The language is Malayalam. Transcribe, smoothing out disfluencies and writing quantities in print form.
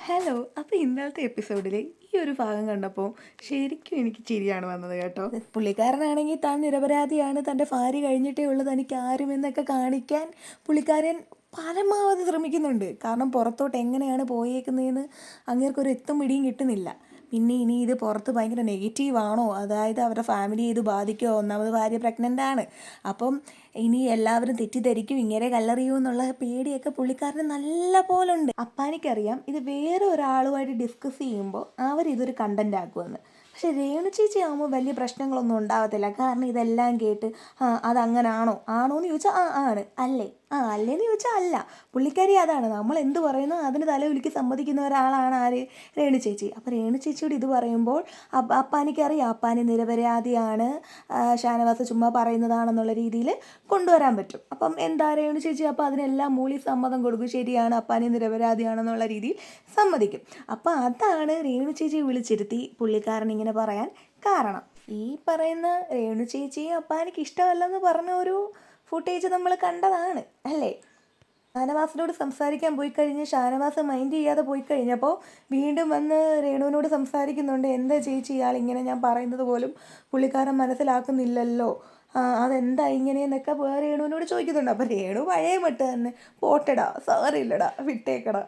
ഹലോ. അപ്പോൾ ഇന്നലത്തെ എപ്പിസോഡിൽ ഈ ഒരു ഭാഗം കണ്ടപ്പോൾ ശരിക്കും എനിക്ക് ചിരിയാണ് വന്നത് കേട്ടോ. പുള്ളിക്കാരനാണെങ്കിൽ താൻ നിരപരാധിയാണ്, തൻ്റെ ഭാര്യ കഴിഞ്ഞിട്ടേ ഉള്ളൂ തനിക്ക് ആരുമെന്നൊക്കെ കാണിക്കാൻ പുള്ളിക്കാരൻ പരമാവധി ശ്രമിക്കുന്നുണ്ട്. കാരണം പുറത്തോട്ട് എങ്ങനെയാണ് പോയേക്കുന്നതെന്ന് അങ്ങേർക്കൊരു എത്തും പിടിയും കിട്ടുന്നില്ല. പിന്നെ ഇനി ഇത് പുറത്ത് ഭയങ്കര നെഗറ്റീവാണോ, അതായത് അവരുടെ ഫാമിലി ഇത് ബാധിക്കുമോ, ഒന്നാമത് ഭാര്യ പ്രഗ്നൻ്റ് ആണ്, അപ്പം ഇനി എല്ലാവരും തെറ്റിദ്ധരിക്കും, ഇങ്ങനെ കല്ലെറിയൂ എന്നുള്ള പേടിയൊക്കെ പുള്ളിക്കാരന് നല്ല പോലെ ഉണ്ട്. അപ്പാനിക്കറിയാം ഇത് വേറെ ഒരാളുമായിട്ട് ഡിസ്കസ് ചെയ്യുമ്പോൾ അവരിതൊരു കണ്ടൻ്റ് ആക്കുമെന്ന്. പക്ഷെ രേണു ചേച്ചി ആകുമ്പോൾ വലിയ പ്രശ്നങ്ങളൊന്നും ഉണ്ടാകത്തില്ല. കാരണം ഇതെല്ലാം കേട്ട് അതങ്ങനാണോ എന്ന് ചോദിച്ചാൽ ആണ്, അല്ലേ അല്ലേന്ന് ചോദിച്ചാൽ അല്ല. പുള്ളിക്കാരി അതാണ്, നമ്മൾ എന്ത് പറയുന്നു അതിന് തലവിലിക്ക് സമ്മതിക്കുന്ന ഒരാളാണ് ആര്, രേണു ചേച്ചി. അപ്പോൾ രേണു ചേച്ചിയോട് ഇത് പറയുമ്പോൾ അപ്പാനിക്കറിയാം അപ്പാനി നിരപരാധിയാണ്, ഷാനവാസ് ചുമ്മാ പറയുന്നതാണെന്നുള്ള രീതിയിൽ കൊണ്ടുവരാൻ പറ്റും. അപ്പം എന്താ രേണു ചേച്ചി അപ്പോൾ അതിനെല്ലാം മൂളി സമ്മതം കൊടുക്കും, ശരിയാണ് അപ്പാനി നിരപരാധിയാണെന്നുള്ള രീതിയിൽ സമ്മതിക്കും. അപ്പോൾ അതാണ് രേണു ചേച്ചി വിളിച്ചിരുത്തി പുള്ളിക്കാരൻ ഇങ്ങനെ പറയാൻ കാരണം. ഈ പറയുന്ന രേണു ചേച്ചിയും അപ്പാനിക്ക് ഇഷ്ടമല്ലെന്ന് പറഞ്ഞ ഒരു ഫുട്ടേജ് നമ്മൾ കണ്ടതാണ് അല്ലേ. ഷാനവാസിനോട് സംസാരിക്കാൻ പോയി കഴിഞ്ഞ് ഷാനവാസ് മൈൻഡ് ചെയ്യാതെ പോയി കഴിഞ്ഞപ്പോൾ വീണ്ടും വന്ന് രേണുവിനോട് സംസാരിക്കുന്നുണ്ട്. എന്താ ചേച്ചി ഇയാൾ ഇങ്ങനെ, ഞാൻ പറയുന്നത് പോലും പുള്ളിക്കാരൻ മനസ്സിലാക്കുന്നില്ലല്ലോ, അതെന്താ ഇങ്ങനെയെന്നൊക്കെ രേണുവിനോട് ചോദിക്കുന്നുണ്ട്. അപ്പോൾ രേണു പഴയ മട്ട് തന്നെ, പോട്ടടാ സാറില്ലടാ വിട്ടേക്കടാ.